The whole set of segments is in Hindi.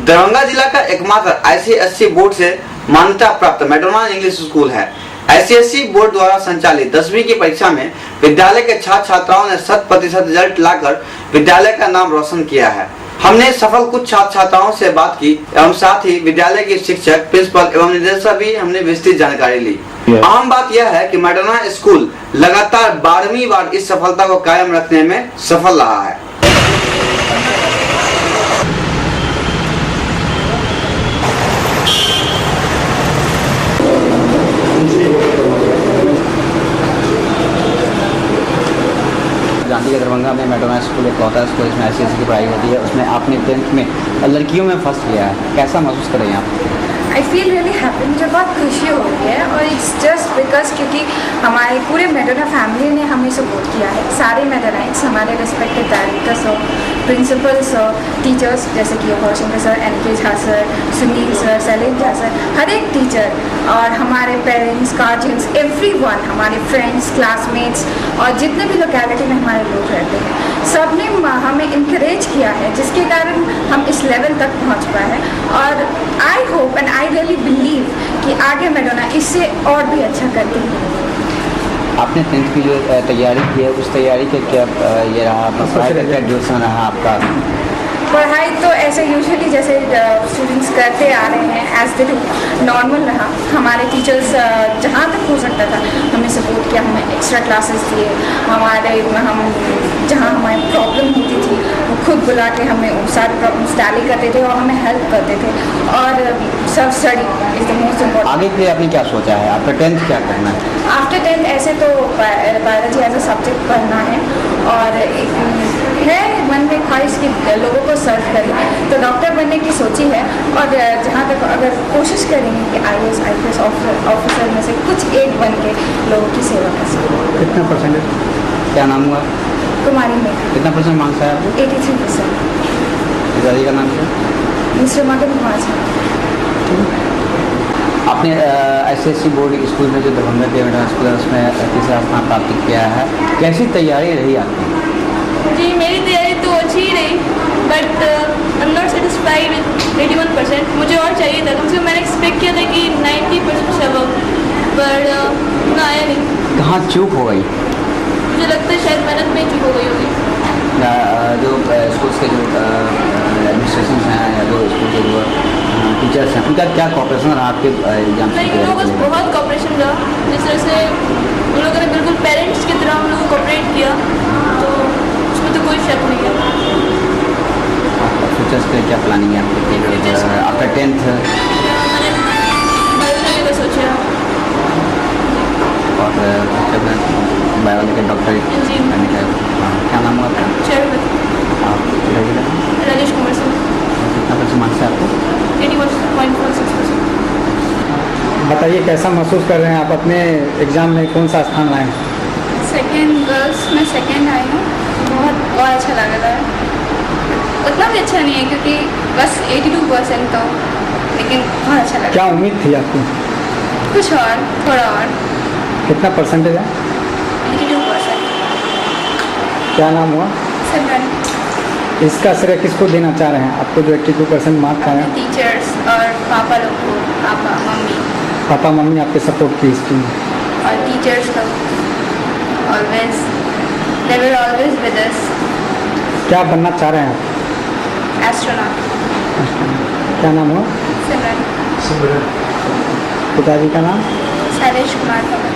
दरभंगा जिला का एकमात्र ICSE बोर्ड से मान्यता प्राप्त मैडोना इंग्लिश स्कूल है। ICSE बोर्ड द्वारा संचालित 10वीं की परीक्षा में विद्यालय के छात्र छात्राओं ने 100% रिजल्ट लाकर विद्यालय का नाम रोशन किया है। हमने सफल कुछ छात्र छात्राओं से बात की एवं साथ ही विद्यालय के शिक्षक, प्रिंसिपल एवं निदेशक भी हमने विस्तृत जानकारी ली। आम बात यह है कि मैडोना स्कूल लगातार 12वीं बार इस सफलता को कायम रखने में सफल रहा है। दरभंगा में मैडोना स्कूल एक होता है, स्कूल इसमें ICSE की पढ़ाई होती है। उसमें आपने 10th में लड़कियों में फर्स्ट लिया है, कैसा महसूस कर रहे हैं आप? आई फील रियली हैप्पी, मुझे बहुत खुशी हो रही है और इट्स जस्ट बिकॉज क्योंकि हमारे पूरे मैडोना फैमिली ने हमें सपोर्ट किया है। सारे मैडोनाइट्स, हमारे रिस्पेक्टेड डायरेक्टर्स हो, प्रिंसिपल्स हो, टीचर्स जैसे कि Harshankar sir, NK Jha sir, Sunil sir, Shailesh Jha sir, हर एक टीचर और हमारे पेरेंट्स, गार्जियंस, एवरीवन, हमारे फ्रेंड्स, क्लासमेट्स और जितने भी लोकेलिटी में हमारे लोग रहते हैं, सब ने हमें इंकरेज किया है, जिसके कारण हम इस लेवल तक पहुंच पाए हैं। और I hope and I really believe कि आगे मैडोना इससे और भी अच्छा करती है। आपने 10th की जो तैयारी की है, उस तैयारी के क्या ये रहा, पढ़ाई का क्या ड्यूरेशन रहा आपका? पढ़ाई तो ऐसे यूजुअली जैसे स्टूडेंट्स करते आ रहे हैं एज दे डू, नॉर्मल रहा। हमारे टीचर्स जहाँ तक हो सकता था हमें सपोर्ट किया, हमें एक्स्ट्रा क्लासेस दिए, हम जहाँ हमारी प्रॉब्लम होती थी वो खुद बुला के हमें सारी प्रॉब्लम्स टैली करते थे और हमें हेल्प करते थे। और self study is the most important. आगे के लिए आपने क्या सोचा है? आफ्टर 10th क्या करना है? आफ्टर 10th ऐसे तो बायोलॉजी एज अ सब्जेक्ट पढ़ना है और एक है मन में ख्वाहिश कि लोगों को सर्व करें, तो डॉक्टर बनने की सोची है। और जहाँ तक अगर कोशिश करेंगे कि IAS IPS ऑफिसर में से कुछ एक बन के लोगों की सेवा कर सकें। कितना परसेंटेज? क्या नाम हुआ? कुमारी में। कितना परसेंट मांगता है आपको? 83%। पिताजी का नाम क्या? मिस्टर मदन कुमार झा। आपने ICSE बोर्ड स्कूल में जो दरभंगा के मैडोना स्कूल है उसमें तीसरा स्थान प्राप्त किया है, कैसी तैयारी रही आपकी? जी मेरी तैयारी तो अच्छी ही रही, but I am not satisfied with 81%। मुझे और चाहिए था, कम से कम मैंने एक्सपेक्ट किया था कि 90% से अबव, पर ना आया नहीं। कहाँ चूक हो गई? मुझे लगता है शायद मेहनत में ही चूक हो गई होगी। जो स्कूल के जो एडमिनिस्ट्रेशन हैं या जो स्कूल के जो टीचर्स हैं, उनका क्या कॉपरेशन रहा आपके एग्जाम से? नहीं, उन लोगों का बहुत कॉपरेशन रहा, जिस तरह से उन लोगों ने बिल्कुल पेरेंट्स की तरह हम लोगों को कॉपरेट किया, तो उसमें तो कोई शक नहीं है। फ्यूचर्स के क्या प्लानिंग है आपकी आफ्टर 10th? मैंने बायोलॉजी का सोचा और बायोलॉजी के डॉक्टर बनने का क्या नाम हुआ आपका? आप राजेश कुमार सिंह। कितना परसेंट मार्क्स है आपको? 81.46%। बताइए कैसा महसूस कर रहे हैं आप? अपने एग्ज़ाम में कौन सा स्थान लाए? सेकेंड, गर्ल्स में सेकेंड आई हूँ। बहुत और अच्छा लग रहा है। उतना भी अच्छा नहीं है क्योंकि बस 82% तो, लेकिन बहुत अच्छा लगा। क्या उम्मीद थी आपको? कुछ और, थोड़ा और। कितना परसेंटेज है? 82%। क्या नाम हुआ? सिमरन। इसका श्रेय किसको देना चाह रहे हैं? आपको जो 82% मार्क्स आया? टीचर्स और पापा लोग को, पापा मम्मी पापा मम्मी आपके सपोर्ट की इसकी? और टीचर्स लोग always, they were always with us. क्या बनना चाह रहे हैं आप? एस्ट्रोनॉट। क्या नाम हुआ? सिमरन। पिताजी का नाम? शैलेश कुमार भगत।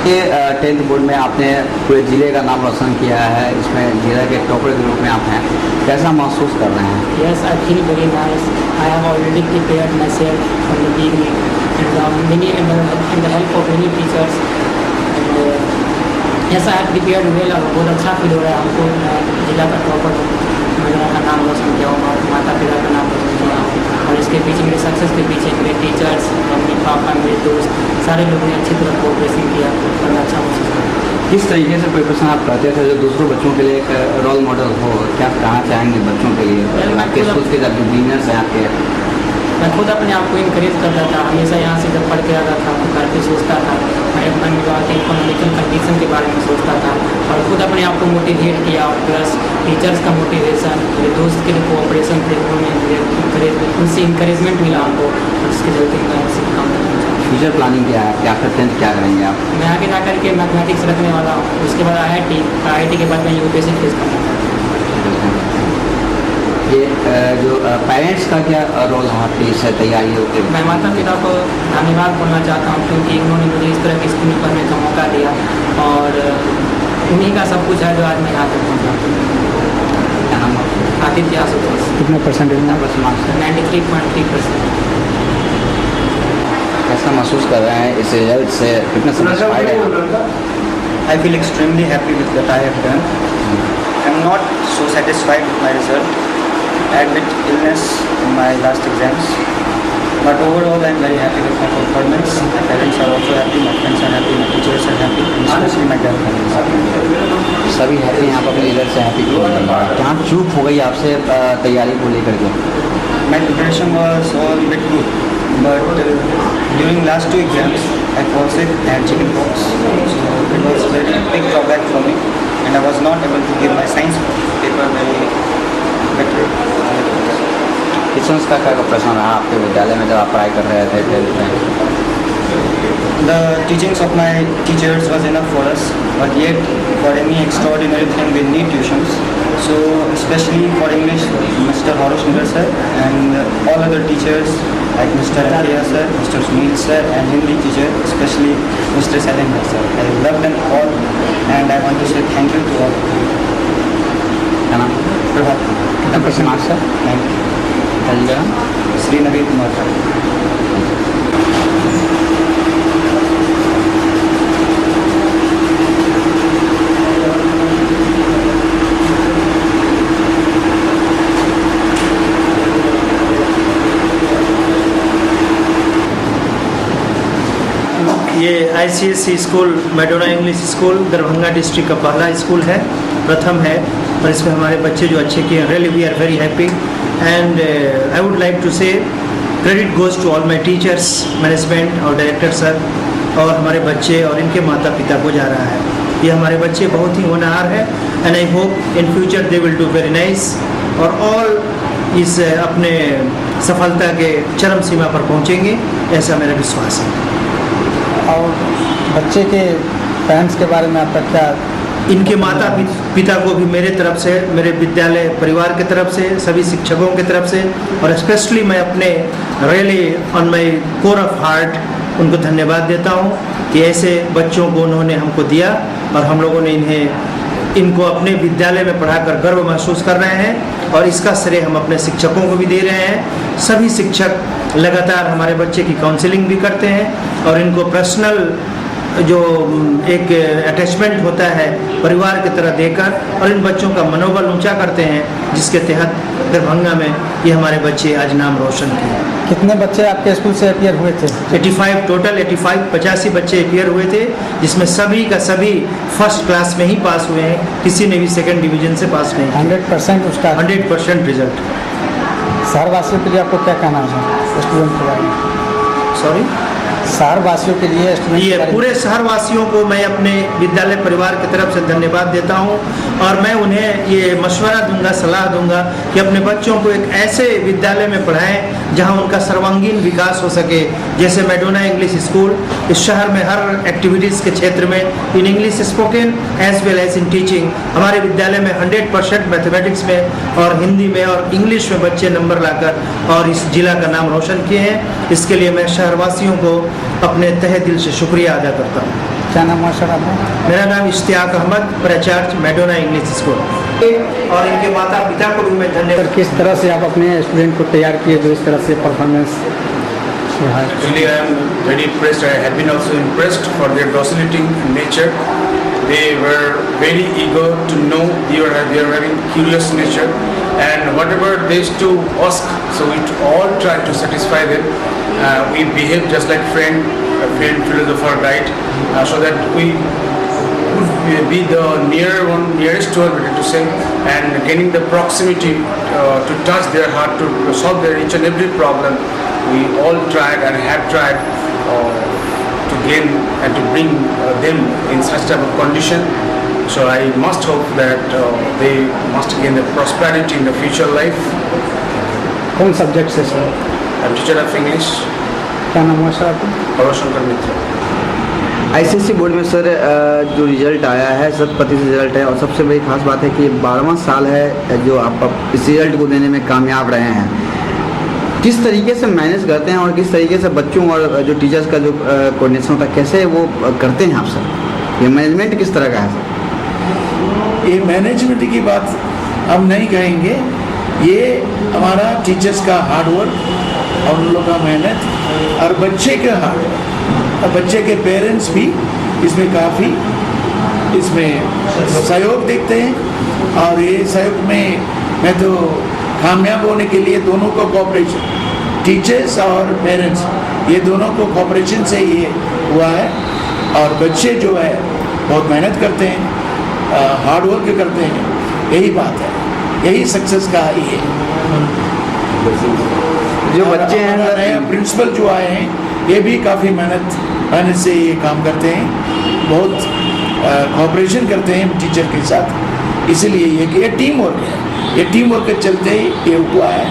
ये 10th बोर्ड में आपने पूरे ज़िले का नाम रोशन किया है, इसमें जिला के टॉपर के रूप में आप हैं, कैसा महसूस कर रहे हैं? Yes, I feel very nice. I have already prepared myself from the beginning, and in the help of many teachers. And yes, I have prepared well. और बहुत अच्छा फील हो रहा है हमको। जिला का टॉपर मैडोना का नाम रोशन किया हूँ, माता पिता का नाम रोशन किया हूँ, और इसके पीछे, मेरे सक्सेस के पीछे मेरे टीचर्स, मम्मी पापा, मेरे दोस्त, सारे लोगों ने अच्छी तरह कोऑपरेशन किया और अच्छा महसूस किया। किस तरीके से प्रिपरेशन आप करते थे जो दूसरों बच्चों के लिए एक रोल मॉडल हो? क्या कहना चाहेंगे बच्चों के लिए, आपके स्कूल के जो बिगिनर्स हैं आपके? मैं खुद अपने आप को इनकरेज करता था। हमेशा यहाँ से जब पढ़ के आता था तो घर पे सोचता था, मैं अपने विवाह के इकोनॉमिकल कंडीशन के बारे में सोचता था और खुद अपने आप को मोटिवेट किया। और प्लस टीचर्स का मोटिवेशन, मेरे दोस्त के जो कोऑपरेशन थे उन्होंने मुझे उनसे इंकरेजमेंट मिला हमको, और उसके चलते मैं उनसे काम करना चाहता हूँ। फ्यूचर प्लानिंग क्या है? क्या फिर 10th क्या करेंगे आप? मैं आगे जा करके मैथमेटिक्स रखने वाला हूँ, उसके बाद IIT के बाद मैं UPSC फेस करना चाहता हूँ। ये जो पेरेंट्स का क्या रोल है आपकी इस तैयारियों के? मैं माता पिता को धन्यवाद बोलना चाहता हूँ क्योंकि उन्होंने मुझे इस तरह की स्कूल में पढ़ने का मौका दिया और उन्हीं का सब कुछ है जो आज मैं यहाँ तक पहुँचा। क्या नाम है? आदित्य आशुतोष। कितने परसेंटेज में? बस मार्क्स है। 93.3%। कैसा महसूस कर रहे हैं इस रिजल्ट से? कितना सेटिस्फाइड है? I feel extremely happy with what I have done. I'm not so satisfied with my result. I had a bit illness in my last exams, but overall I'm very happy with my performance. My parents are also happy, my friends are happy, my teachers are happy, and especially my grandparents are happy. सभी हैप्पी हैं, आप अपने रिजल्ट से हैप्पी क्यों हैं? कहाँ चूक हो गई आपसे तैयारी को लेकर के? My preparation was all a bit good, but during last 2 exams I fall sick and chicken pox, so it was very big drawback for me, and I was not able to give my science paper very better. किस संस्कार का प्रश्न रहा आपके विद्यालय में जब आप पढ़ाई कर रहे थे 10th में? The teachings of my teachers was enough for us, but yet for any extraordinary thing we need tuitions. So especially for English, Mr. Harush Miller sir and all other teachers like Mr. Akhia sir, Mr. Sunil sir and Hindi teacher, especially Mr. Salim sir. I love them all and I want to say thank you to all of you. क्या नाम? Prabhat. कितना परसेंट मार्क्स है? Thank you. Sri Naveen Kumar sir. ये ICSE school Madonna English school Darbhanga district का पहला स्कूल है, प्रथम है और इसमें हमारे बच्चे जो अच्छे किए, really we are very happy and I would like to say credit goes to all my teachers, management और डायरेक्टर सर और हमारे बच्चे और इनके माता पिता को जा रहा है। ये हमारे बच्चे बहुत ही होनहार है and I hope in future they will do very nice और ऑल इस अपने सफलता के चरम सीमा पर पहुँचेंगे, ऐसा मेरा विश्वास है। और बच्चे के पेरेंट्स के बारे में आपका क्या? इनके माता पिता को भी मेरे तरफ से, मेरे विद्यालय परिवार की तरफ से, सभी शिक्षकों की तरफ से और स्पेशली मैं अपने really on my core of heart उनको धन्यवाद देता हूँ कि ऐसे बच्चों को उन्होंने हमको दिया और हम लोगों ने इनको अपने विद्यालय में पढ़ाकर गर्व महसूस कर रहे हैं और इसका श्रेय हम अपने शिक्षकों को भी दे रहे हैं। सभी शिक्षक लगातार हमारे बच्चे की काउंसलिंग भी करते हैं और इनको पर्सनल जो एक अटैचमेंट होता है परिवार की तरह देकर और इन बच्चों का मनोबल ऊंचा करते हैं, जिसके तहत दरभंगा में ये हमारे बच्चे आज नाम रोशन किए। कितने बच्चे आपके स्कूल से अपीयर हुए थे? 85 टोटल 85 बच्चे अपीयर हुए थे, जिसमें सभी का सभी फर्स्ट क्लास में ही पास हुए हैं, किसी ने भी सेकंड डिवीजन से पास नहीं। 100% उसका 100% रिजल्ट। शहरवासियों के लिए आपको क्या कहना है स्टूडेंट के बारे में? सॉरी, शहरवासियों के लिए स्टूडेंट ये पूरे शहरवासियों को मैं अपने विद्यालय परिवार की तरफ से धन्यवाद देता हूं और मैं उन्हें ये मशवरा दूंगा, सलाह दूंगा कि अपने बच्चों को एक ऐसे विद्यालय में पढ़ाएं जहां उनका सर्वांगीण विकास हो सके। जैसे मैडोना इंग्लिश स्कूल इस शहर में हर एक्टिविटीज़ के क्षेत्र में in English spoken as well as in teaching हमारे विद्यालय में 100% मैथमेटिक्स में और हिंदी में और इंग्लिश में बच्चे नंबर लाकर और इस जिला का नाम रोशन किए हैं। इसके लिए मैं शहरवासियों को अपने तहे दिल से शुक्रिया अदा करता हूँ। क्या नाम है सर आपका? मेरा नाम इश्तियाक अहमद, प्राचार्य मैडोना इंग्लिश स्कूल और इनके माता पिता को भी मैं धन्यवाद। सर, किस तरह से आप अपने स्टूडेंट को तैयार किए जो इस तरह से performance? Really, I am very impressed. I have been also impressed for their docility in nature. They were very eager to know. They are very curious nature, and whatever they used to ask, so we all try to satisfy them. We behave just like friend philosopher, right? So that we could be the nearest one, to say, and gaining the proximity to touch their heart, to solve their each and every problem. We all tried and have tried to gain and to bring them in such type of condition. So I must hope that they must gain the prosperity in the future life. कौन सब्जेक्ट से sir? I'm teacher of English, क्या नाम हुआ सर आपका? Parashankar Mitra. आईसीएसई बोर्ड में सर जो रिजल्ट आया है 100% रिजल्ट है, और सबसे बड़ी खास बात है कि 12वां साल है जो आप इस रिजल्ट को देने में कामयाब रहे हैं। किस तरीके से मैनेज करते हैं और किस तरीके से बच्चों और जो टीचर्स का जो कोऑर्डिनेशन होता है कैसे वो करते हैं आप सर? ये मैनेजमेंट किस तरह का है सर? ये मैनेजमेंट की बात हम नहीं कहेंगे, ये हमारा टीचर्स का हार्डवर्क और उन लोगों का मेहनत और बच्चे का हार्डवर्क और बच्चे के पेरेंट्स भी इसमें काफ़ी सहयोग देखते हैं। और ये सहयोग में मैं तो कामयाब होने के लिए दोनों को कोऑपरेशन, टीचर्स और पेरेंट्स, ये दोनों को कोऑपरेशन से ये हुआ है। और बच्चे जो है बहुत मेहनत करते हैं, हार्डवर्क करते हैं, यही बात है, यही सक्सेस का ही है। जो बच्चे हैं नए प्रिंसिपल जो आए हैं ये भी काफ़ी मेहनत से ये काम करते हैं, बहुत कोऑपरेशन करते हैं टीचर के साथ, इसलिए ये टीम वर्क है, ये टीम वर्क के चलते ही ये हुआ है।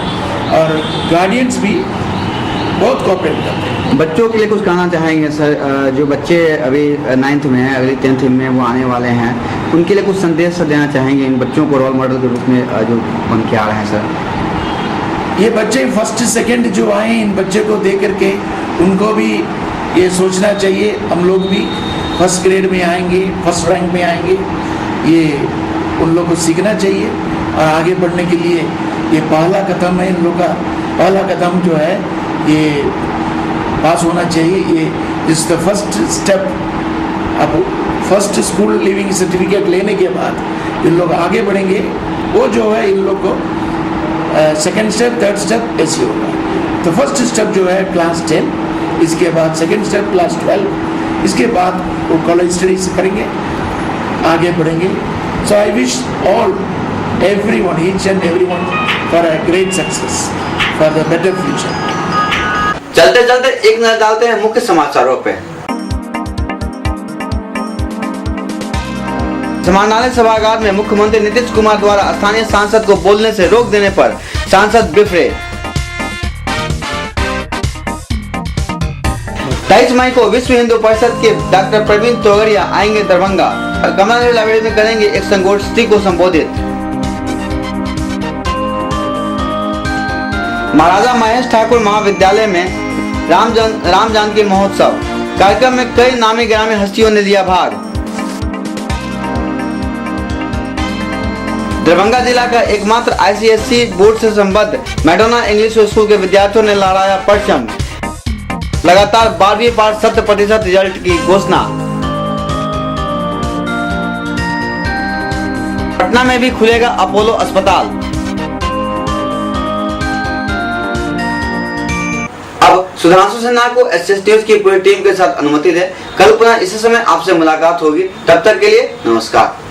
और गार्डियंस भी बहुत कोऑपरेट करते हैं। बच्चों के लिए कुछ कहना चाहेंगे सर? जो बच्चे अभी 9th में हैं, अगली 10th में वो आने वाले हैं, उनके लिए कुछ संदेश देना चाहेंगे इन बच्चों को रोल मॉडल के रूप में जो बन के आ रहे हैं सर? ये बच्चे फर्स्ट सेकंड जो आए इन बच्चे को देख करके उनको भी ये सोचना चाहिए हम लोग भी फर्स्ट ग्रेड में आएंगे, फर्स्ट रैंक में आएंगे, ये उन लोग को सीखना चाहिए। और आगे बढ़ने के लिए ये पहला कदम है, इन लोग का पहला कदम जो है ये पास होना चाहिए। ये इज द फर्स्ट स्टेप। अब फर्स्ट स्कूल लिविंग सर्टिफिकेट लेने के बाद इन लोग आगे बढ़ेंगे, वो जो है इन लोग को सेकेंड स्टेप, थर्ड स्टेप ऐसे होगा। तो फर्स्ट स्टेप जो है क्लास 10, इसके बाद सेकेंड स्टेप क्लास 12, इसके बाद वो कॉलेज स्टडीज करेंगे, आगे बढ़ेंगे। So I wish all everyone, each and everyone for a great success, for the better future. चलते चलते एक नजर डालते हैं मुख्य समाचारों पे। समाहरणालय सभागार में मुख्यमंत्री नीतीश कुमार द्वारा स्थानीय सांसद को बोलने से रोक देने पर सांसद बिफरे। 23 मई को विश्व हिंदू परिषद के डॉक्टर प्रवीण तोगड़िया आएंगे दरभंगा, कमला नेहरू लाइब्रेरी में करेंगे एक संगोष्ठी को संबोधित। महाराजा महेश ठाकुर महाविद्यालय में राम जानकी महोत्सव कार्यक्रम में कई नामी गिरामी हस्तियों ने लिया भाग। दरभंगा जिला का एकमात्र आईसीएसई बोर्ड से संबद्ध मैडोना इंग्लिश स्कूल के विद्यार्थियों ने लहराया परचम। लगातार 12वीं पास 100% रिजल्ट की घोषणा। पटना में भी खुलेगा अपोलो अस्पताल। अब सुधांशु सिन्हा को एसएस न्यूज की पूरी टीम के साथ अनुमति दे। कल पुनः इसी समय आपसे मुलाकात होगी। तब तक के लिए नमस्कार।